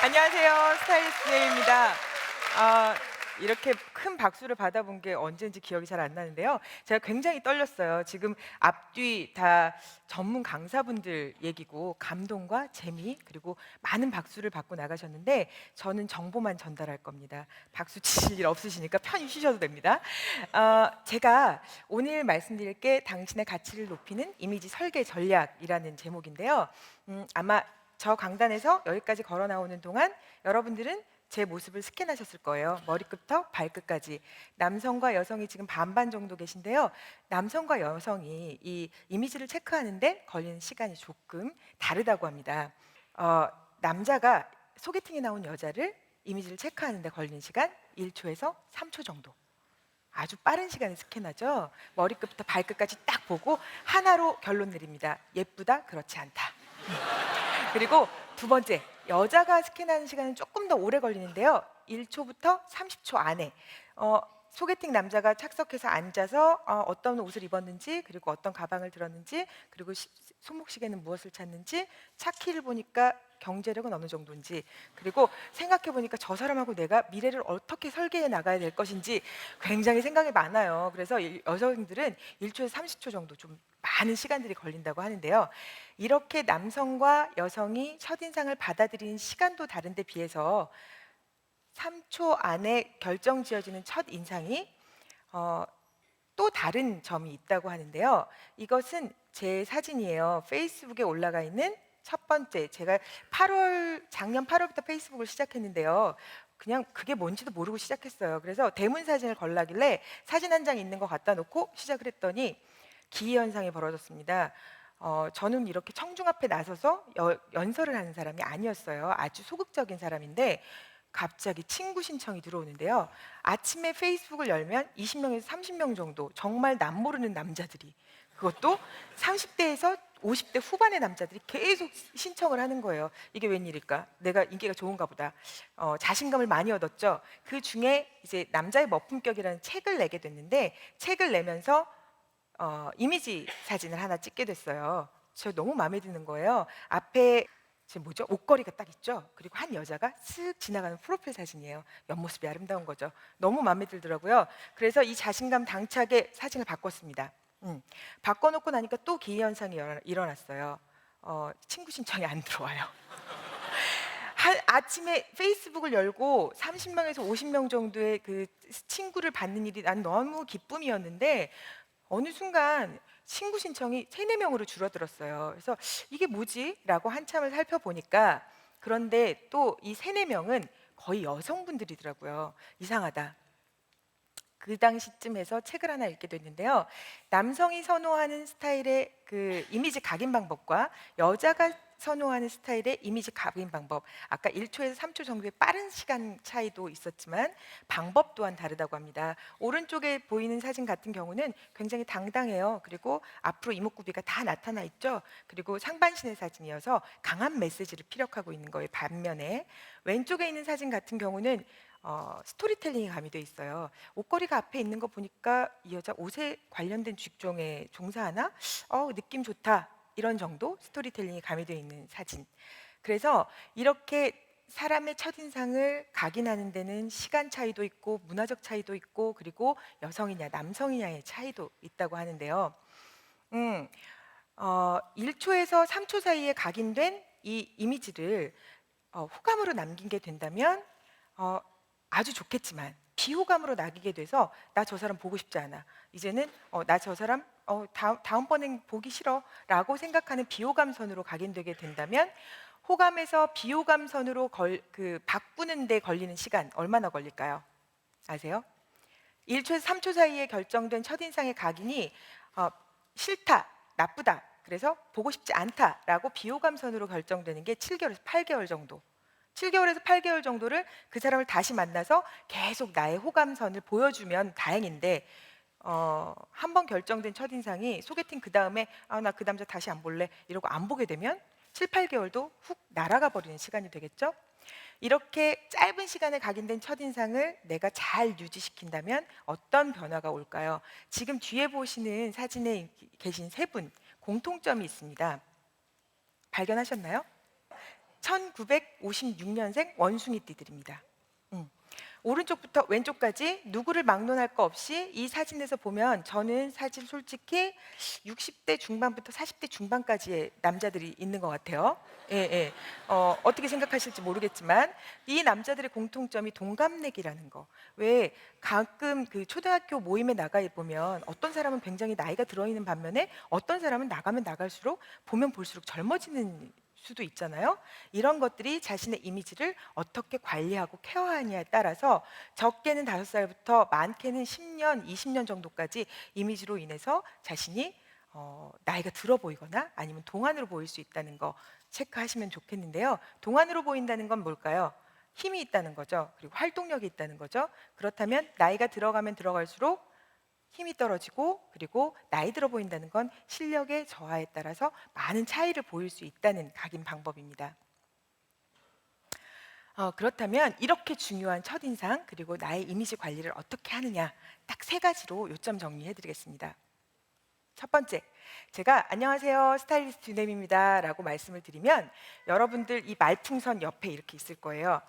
안녕하세요. 스타일리스트 네일입니다. 아, 이렇게 큰 박수를 받아본 게 언제인지 기억이 잘 안 나는데요. 제가 굉장히 떨렸어요. 지금 앞뒤 다 전문 강사분들 얘기고 감동과 재미 그리고 많은 박수를 받고 나가셨는데 저는 정보만 전달할 겁니다. 박수 치실 일 없으시니까 편히 쉬셔도 됩니다. 제가 오늘 말씀드릴 게 당신의 가치를 높이는 이미지 설계 전략이라는 제목인데요. 아마 저 강단에서 여기까지 걸어 나오는 동안 여러분들은 제 모습을 스캔하셨을 거예요. 머리끝부터 발끝까지. 남성과 여성이 지금 반반 정도 계신데요. 남성과 여성이 이 이미지를 체크하는데 걸리는 시간이 조금 다르다고 합니다. 어, 남자가 소개팅에 나온 여자를 이미지를 체크하는데 걸리는 시간 1초에서 3초 정도. 아주 빠른 시간에 스캔하죠. 머리끝부터 발끝까지 딱 보고 하나로 결론 내립니다. 예쁘다, 그렇지 않다. 그리고 두 번째, 여자가 스캔하는 시간은 조금 더 오래 걸리는데요. 1초부터 30초 안에 소개팅 남자가 착석해서 앉아서 어떤 옷을 입었는지 그리고 어떤 가방을 들었는지 그리고 손목시계는 무엇을 찾는지 차 키를 보니까 경제력은 어느 정도인지 그리고 생각해 보니까 저 사람하고 내가 미래를 어떻게 설계해 나가야 될 것인지 굉장히 생각이 많아요. 그래서 여성들은 1초에서 30초 정도 좀 많은 시간들이 걸린다고 하는데요. 이렇게 남성과 여성이 첫인상을 받아들이는 시간도 다른데 비해서 3초 안에 결정 지어지는 첫인상이 또 다른 점이 있다고 하는데요. 이것은 제 사진이에요. 페이스북에 올라가 있는 첫 번째, 제가 작년 8월부터 페이스북을 시작했는데요. 그냥 그게 뭔지도 모르고 시작했어요. 그래서 대문 사진을 걸라길래 사진 한 장 있는 거 갖다 놓고 시작을 했더니 기이 현상이 벌어졌습니다. 저는 이렇게 청중 앞에 나서서 연설을 하는 사람이 아니었어요. 아주 소극적인 사람인데 갑자기 친구 신청이 들어오는데요. 아침에 페이스북을 열면 20명에서 30명 정도 정말 남 모르는 남자들이 그것도 30대에서 50대 후반의 남자들이 계속 신청을 하는 거예요. 이게 웬일일까? 내가 인기가 좋은가 보다. 자신감을 많이 얻었죠. 그 중에 이제 남자의 멋품격이라는 책을 내게 됐는데 책을 내면서 이미지 사진을 하나 찍게 됐어요. 저 너무 마음에 드는 거예요. 앞에 지금 뭐죠? 옷걸이가 딱 있죠. 그리고 한 여자가 쓱 지나가는 프로필 사진이에요. 옆모습이 아름다운 거죠. 너무 마음에 들더라고요. 그래서 이 자신감 당차게 사진을 바꿨습니다. 바꿔놓고 나니까 또 기이 현상이 일어났어요. 친구 신청이 안 들어와요. 아침에 페이스북을 열고 30명에서 50명 정도의 그 친구를 받는 일이 난 너무 기쁨이었는데 어느 순간 친구 신청이 3-4명으로 줄어들었어요. 그래서 이게 뭐지? 라고 한참을 살펴보니까 그런데 또 이 3-4명은 거의 여성분들이더라고요. 이상하다. 그 당시쯤에서 책을 하나 읽게 됐는데요. 남성이 선호하는 스타일의 그 이미지 각인 방법과 여자가 선호하는 스타일의 이미지 각인 방법. 아까 1초에서 3초 정도의 빠른 시간 차이도 있었지만 방법 또한 다르다고 합니다. 오른쪽에 보이는 사진 같은 경우는 굉장히 당당해요. 그리고 앞으로 이목구비가 다 나타나 있죠. 그리고 상반신의 사진이어서 강한 메시지를 피력하고 있는 거예요. 반면에 왼쪽에 있는 사진 같은 경우는 스토리텔링이 가미돼 있어요. 옷걸이가 앞에 있는 거 보니까 이 여자 옷에 관련된 직종에 종사하나? 느낌 좋다. 이런 정도 스토리텔링이 가미되어 있는 사진. 그래서 이렇게 사람의 첫인상을 각인하는 데는 시간 차이도 있고 문화적 차이도 있고 그리고 여성이냐 남성이냐의 차이도 있다고 하는데요. 음, 1초에서 3초 사이에 각인된 이 이미지를 호감으로 남기게 된다면 어, 아주 좋겠지만 비호감으로 남기게 돼서 나 저 사람 보고 싶지 않아. 이제는 나 저 사람 다음번엔 보기 싫어라고 생각하는 비호감선으로 각인되게 된다면 호감에서 비호감선으로 바꾸는 데 걸리는 시간 얼마나 걸릴까요? 아세요? 1초에서 3초 사이에 결정된 첫인상의 각인이 싫다, 나쁘다, 그래서 보고 싶지 않다라고 비호감선으로 결정되는 게 7개월에서 8개월 정도. 7개월에서 8개월 정도를 그 사람을 다시 만나서 계속 나의 호감선을 보여주면 다행인데 한 번 결정된 첫인상이 소개팅 그 다음에 나 그 남자 다시 안 볼래 이러고 안 보게 되면 7, 8개월도 훅 날아가 버리는 시간이 되겠죠. 이렇게 짧은 시간에 각인된 첫인상을 내가 잘 유지시킨다면 어떤 변화가 올까요? 지금 뒤에 보시는 사진에 계신 세 분 공통점이 있습니다. 발견하셨나요? 1956년생 원숭이띠들입니다. 오른쪽부터 왼쪽까지 누구를 막론할 거 없이 이 사진에서 보면 저는 사실 솔직히 60대 중반부터 40대 중반까지의 남자들이 있는 것 같아요. 예, 예. 어떻게 생각하실지 모르겠지만 이 남자들의 공통점이 동갑내기라는 거. 왜 가끔 그 초등학교 모임에 나가 보면 어떤 사람은 굉장히 나이가 들어있는 반면에 어떤 사람은 나가면 나갈수록 보면 볼수록 젊어지는 수도 있잖아요. 이런 것들이 자신의 이미지를 어떻게 관리하고 케어하느냐에 따라서 적게는 5살부터 많게는 10년, 20년 정도까지 이미지로 인해서 자신이 나이가 들어 보이거나 아니면 동안으로 보일 수 있다는 거 체크하시면 좋겠는데요. 동안으로 보인다는 건 뭘까요? 힘이 있다는 거죠. 그리고 활동력이 있다는 거죠. 그렇다면 나이가 들어가면 들어갈수록 힘이 떨어지고 그리고 나이 들어 보인다는 건 실력의 저하에 따라서 많은 차이를 보일 수 있다는 각인 방법입니다. 그렇다면 이렇게 중요한 첫인상 그리고 나의 이미지 관리를 어떻게 하느냐 딱 3가지로 요점 정리해 드리겠습니다. 첫 번째, 제가 안녕하세요 스타일리스트 유nem입니다 라고 말씀을 드리면 여러분들 이 말풍선 옆에 이렇게 있을 거예요.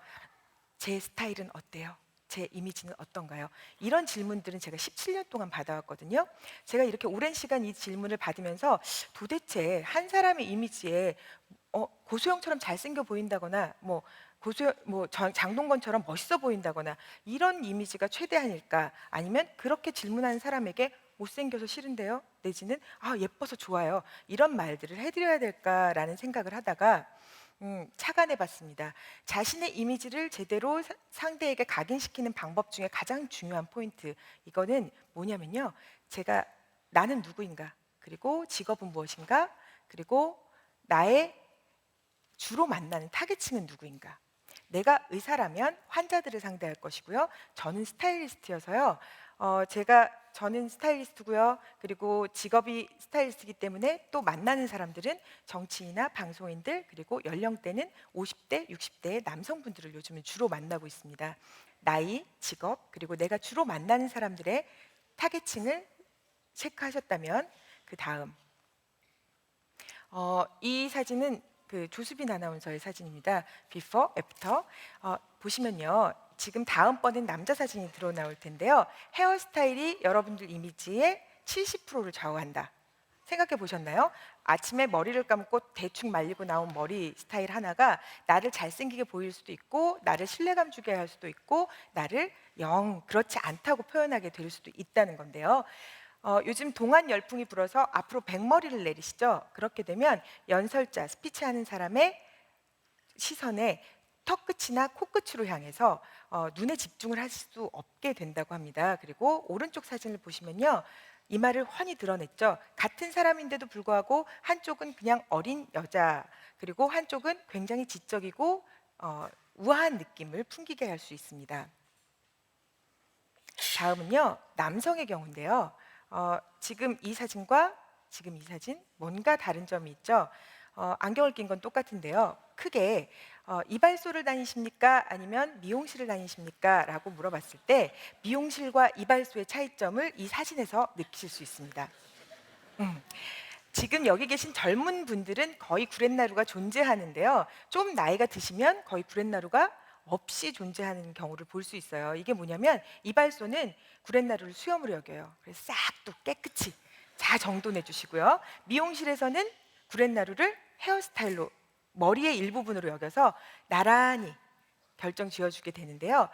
제 스타일은 어때요? 제 이미지는 어떤가요? 이런 질문들은 제가 17년 동안 받아왔거든요. 제가 이렇게 오랜 시간 이 질문을 받으면서 도대체 한 사람의 이미지에 고소영처럼 잘생겨 보인다거나 장동건처럼 멋있어 보인다거나 이런 이미지가 최대한일까? 아니면 그렇게 질문하는 사람에게 못생겨서 싫은데요? 내지는 예뻐서 좋아요. 이런 말들을 해드려야 될까라는 생각을 하다가 착안해 봤습니다. 자신의 이미지를 제대로 상대에게 각인시키는 방법 중에 가장 중요한 포인트. 이거는 뭐냐면요. 제가 나는 누구인가? 그리고 직업은 무엇인가? 그리고 나의 주로 만나는 타겟층은 누구인가? 내가 의사라면 환자들을 상대할 것이고요. 저는 스타일리스트여서요. 저는 스타일리스트고요. 그리고 직업이 스타일리스트이기 때문에 또 만나는 사람들은 정치인이나 방송인들 그리고 연령대는 50대, 60대의 남성분들을 요즘은 주로 만나고 있습니다. 나이, 직업 그리고 내가 주로 만나는 사람들의 타겟층을 체크하셨다면 그 다음 이 사진은 그 조수빈 아나운서의 사진입니다. 비포, 애프터. 보시면요. 지금 다음번엔 남자 사진이 드러 나올 텐데요. 헤어스타일이 여러분들 이미지의 70%를 좌우한다. 생각해 보셨나요? 아침에 머리를 감고 대충 말리고 나온 머리 스타일 하나가 나를 잘생기게 보일 수도 있고 나를 신뢰감 주게 할 수도 있고 나를 영 그렇지 않다고 표현하게 될 수도 있다는 건데요. 요즘 동안 열풍이 불어서 앞으로 백머리를 내리시죠. 그렇게 되면 연설자, 스피치하는 사람의 시선에 턱 끝이나 코끝으로 향해서 눈에 집중을 할 수 없게 된다고 합니다. 그리고 오른쪽 사진을 보시면요. 이마를 훤히 드러냈죠. 같은 사람인데도 불구하고 한쪽은 그냥 어린 여자 그리고 한쪽은 굉장히 지적이고 우아한 느낌을 풍기게 할 수 있습니다. 다음은요. 남성의 경우인데요. 지금 이 사진과 지금 이 사진 뭔가 다른 점이 있죠. 안경을 낀 건 똑같은데요. 크게 이발소를 다니십니까? 아니면 미용실을 다니십니까? 라고 물어봤을 때 미용실과 이발소의 차이점을 이 사진에서 느끼실 수 있습니다. 지금 여기 계신 젊은 분들은 거의 구렛나루가 존재하는데요. 좀 나이가 드시면 거의 구렛나루가 없이 존재하는 경우를 볼 수 있어요. 이게 뭐냐면 이발소는 구렛나루를 수염으로 여겨요. 그래서 싹 또 깨끗이 다 정돈해 주시고요. 미용실에서는 구렛나루를 헤어스타일로 머리의 일부분으로 여겨서 나란히 결정 지어주게 되는데요.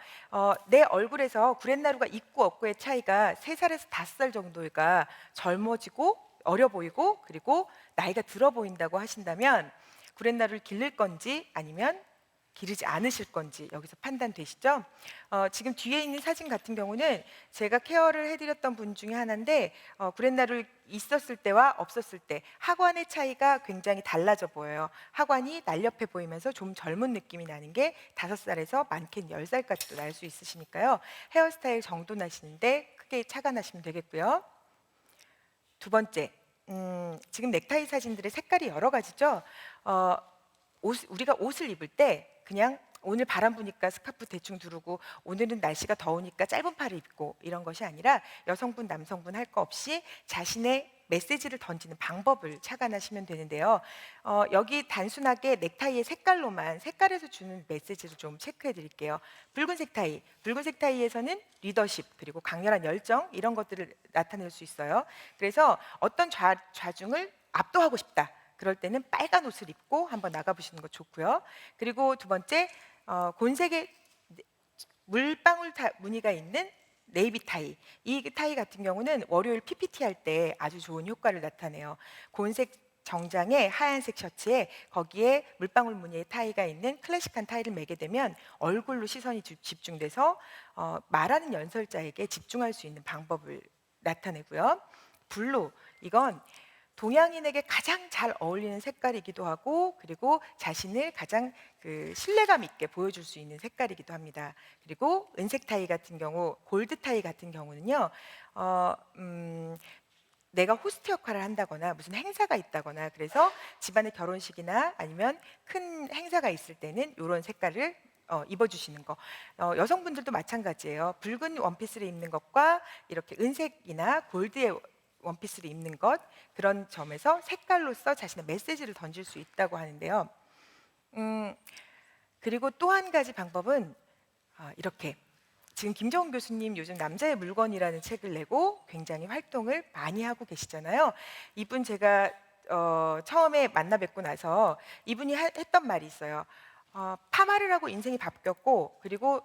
내 얼굴에서 구렛나루가 있고 없고의 차이가 3살에서 5살 정도가 젊어지고 어려 보이고 그리고 나이가 들어 보인다고 하신다면 구렛나루를 기를 건지 아니면 기르지 않으실 건지 여기서 판단되시죠? 지금 뒤에 있는 사진 같은 경우는 제가 케어를 해드렸던 분 중에 하나인데 구렛나루 있었을 때와 없었을 때 하관의 차이가 굉장히 달라져 보여요. 하관이 날렵해 보이면서 좀 젊은 느낌이 나는 게 5살에서 많게는 10살까지도 날 수 있으시니까요. 헤어스타일 정돈하시는데 크게 착안하시면 되겠고요. 두 번째, 지금 넥타이 사진들의 색깔이 여러 가지죠. 우리가 옷을 입을 때 그냥 오늘 바람 부니까 스카프 대충 두르고 오늘은 날씨가 더우니까 짧은 팔을 입고 이런 것이 아니라 여성분 남성분 할 거 없이 자신의 메시지를 던지는 방법을 착안하시면 되는데요. 여기 단순하게 넥타이의 색깔로만 색깔에서 주는 메시지를 좀 체크해 드릴게요. 붉은색 타이에서는 리더십 그리고 강렬한 열정 이런 것들을 나타낼 수 있어요. 그래서 어떤 좌중을 압도하고 싶다. 그럴 때는 빨간 옷을 입고 한번 나가보시는 거 좋고요. 그리고 두 번째, 곤색의 물방울 무늬가 있는 네이비 타이. 이 타이 같은 경우는 월요일 PPT 할 때 아주 좋은 효과를 나타내요. 곤색 정장에 하얀색 셔츠에 거기에 물방울 무늬의 타이가 있는 클래식한 타이를 매게 되면 얼굴로 시선이 집중돼서 말하는 연설자에게 집중할 수 있는 방법을 나타내고요. 블루, 이건 동양인에게 가장 잘 어울리는 색깔이기도 하고 그리고 자신을 가장 신뢰감 있게 보여줄 수 있는 색깔이기도 합니다. 그리고 은색 타이 같은 경우, 골드 타이 같은 경우는요, 내가 호스트 역할을 한다거나 무슨 행사가 있다거나 그래서 집안의 결혼식이나 아니면 큰 행사가 있을 때는 이런 색깔을 입어주시는 거. 여성분들도 마찬가지예요. 붉은 원피스를 입는 것과 이렇게 은색이나 골드의 원피스를 입는 것, 그런 점에서 색깔로서 자신의 메시지를 던질 수 있다고 하는데요. 그리고 또 한 가지 방법은 이렇게 지금 김정은 교수님 요즘 남자의 물건이라는 책을 내고 굉장히 활동을 많이 하고 계시잖아요. 이분 제가 처음에 만나 뵙고 나서 이분이 했던 말이 있어요. 파마를 하고 인생이 바뀌었고 그리고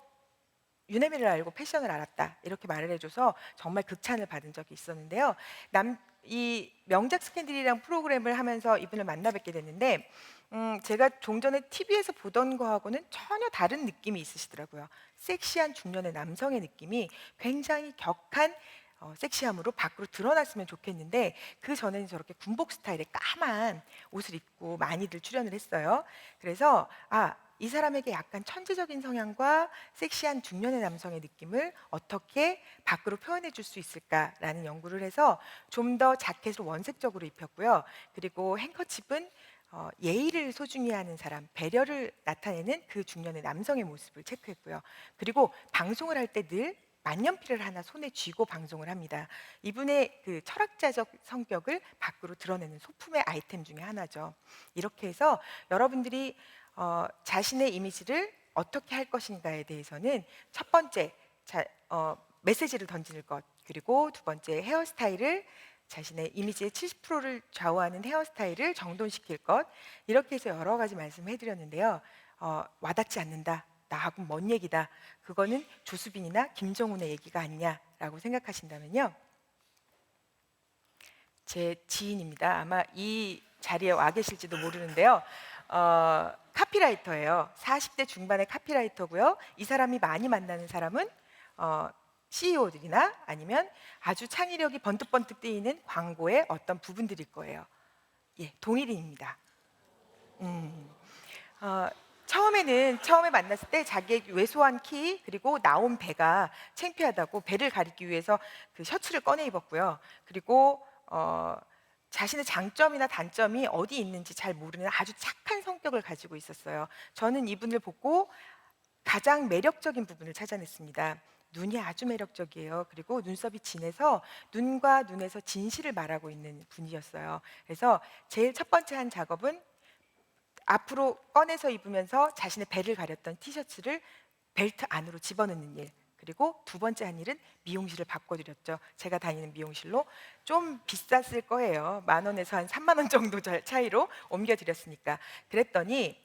유네미를 알고 패션을 알았다 이렇게 말을 해줘서 정말 극찬을 받은 적이 있었는데요. 이 명작 스캔들이랑 프로그램을 하면서 이분을 만나 뵙게 됐는데 제가 종전에 TV에서 보던 거하고는 전혀 다른 느낌이 있으시더라고요. 섹시한 중년의 남성의 느낌이 굉장히 격한 섹시함으로 밖으로 드러났으면 좋겠는데 그 전에는 저렇게 군복 스타일의 까만 옷을 입고 많이들 출연을 했어요. 그래서 이 사람에게 약간 천재적인 성향과 섹시한 중년의 남성의 느낌을 어떻게 밖으로 표현해 줄 수 있을까라는 연구를 해서 좀 더 자켓을 원색적으로 입혔고요. 그리고 행커칩은 예의를 소중히 하는 사람, 배려를 나타내는 그 중년의 남성의 모습을 체크했고요. 그리고 방송을 할 때 늘 만년필을 하나 손에 쥐고 방송을 합니다. 이분의 그 철학자적 성격을 밖으로 드러내는 소품의 아이템 중에 하나죠. 이렇게 해서 여러분들이 자신의 이미지를 어떻게 할 것인가에 대해서는 첫 번째 메시지를 던지는 것, 그리고 두 번째 헤어스타일을 자신의 이미지의 70%를 좌우하는 헤어스타일을 정돈시킬 것, 이렇게 해서 여러 가지 말씀해 드렸는데요. 와닿지 않는다, 나하고 먼 얘기다, 그거는 조수빈이나 김정훈의 얘기가 아니냐라고 생각하신다면요, 제 지인입니다. 아마 이 자리에 와 계실지도 모르는데요. 카피라이터예요. 40대 중반의 카피라이터고요. 이 사람이 많이 만나는 사람은 CEO들이나 아니면 아주 창의력이 번뜩번뜩 뜨이는 광고의 어떤 부분들일 거예요. 예, 동일인입니다. 처음에 만났을 때 자기의 왜소한 키 그리고 나온 배가 창피하다고 배를 가리기 위해서 그 셔츠를 꺼내 입었고요. 그리고 자신의 장점이나 단점이 어디 있는지 잘 모르는 아주 착한 성격을 가지고 있었어요. 저는 이분을 보고 가장 매력적인 부분을 찾아냈습니다. 눈이 아주 매력적이에요. 그리고 눈썹이 진해서 눈과 눈에서 진실을 말하고 있는 분이었어요. 그래서 제일 첫 번째 한 작업은 앞으로 꺼내서 입으면서 자신의 배를 가렸던 티셔츠를 벨트 안으로 집어넣는 일. 그리고 두 번째 한 일은 미용실을 바꿔드렸죠. 제가 다니는 미용실로 좀 비쌌을 거예요. 10,000원에서 한 30,000원 정도 차이로 옮겨드렸으니까. 그랬더니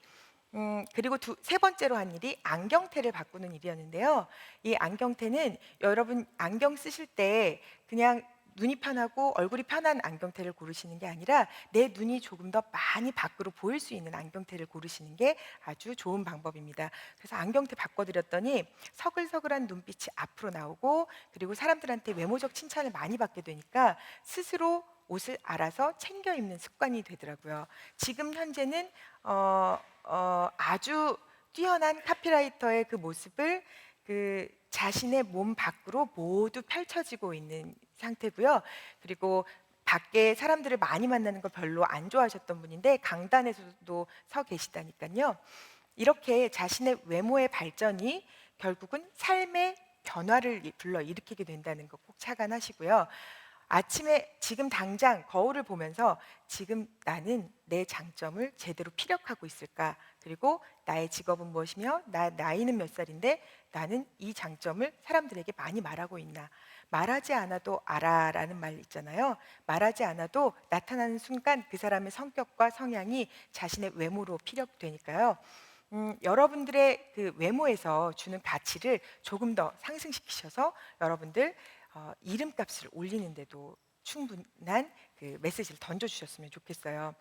그리고 세 번째로 한 일이 안경테를 바꾸는 일이었는데요. 이 안경테는 여러분 안경 쓰실 때 그냥 눈이 편하고 얼굴이 편한 안경테를 고르시는 게 아니라 내 눈이 조금 더 많이 밖으로 보일 수 있는 안경테를 고르시는 게 아주 좋은 방법입니다. 그래서 안경테 바꿔드렸더니 서글서글한 눈빛이 앞으로 나오고 그리고 사람들한테 외모적 칭찬을 많이 받게 되니까 스스로 옷을 알아서 챙겨 입는 습관이 되더라고요. 지금 현재는 아주 뛰어난 카피라이터의 그 모습을 그 자신의 몸 밖으로 모두 펼쳐지고 있는 상태고요. 그리고 밖에 사람들을 많이 만나는 걸 별로 안 좋아하셨던 분인데 강단에서도 서 계시다니까요. 이렇게 자신의 외모의 발전이 결국은 삶의 변화를 불러일으키게 된다는 거 꼭 착안하시고요. 아침에 지금 당장 거울을 보면서 지금 나는 내 장점을 제대로 피력하고 있을까? 그리고 나의 직업은 무엇이며 나이는 몇 살인데 나는 이 장점을 사람들에게 많이 말하고 있나? 말하지 않아도 알아라는 말 있잖아요. 말하지 않아도 나타나는 순간 그 사람의 성격과 성향이 자신의 외모로 피력되니까요. 여러분들의 그 외모에서 주는 가치를 조금 더 상승시키셔서 여러분들 이름값을 올리는데도 충분한 그 메시지를 던져주셨으면 좋겠어요.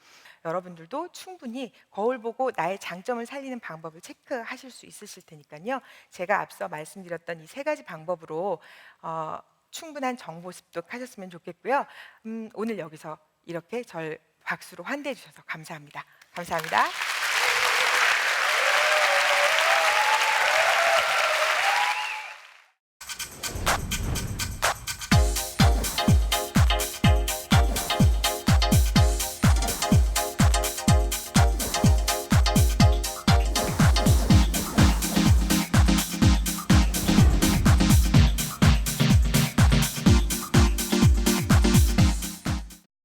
여러분들도 충분히 거울 보고 나의 장점을 살리는 방법을 체크하실 수 있으실 테니까요. 제가 앞서 말씀드렸던 이 세 가지 방법으로 충분한 정보 습득하셨으면 좋겠고요. 오늘 여기서 이렇게 절 박수로 환대해 주셔서 감사합니다. 감사합니다.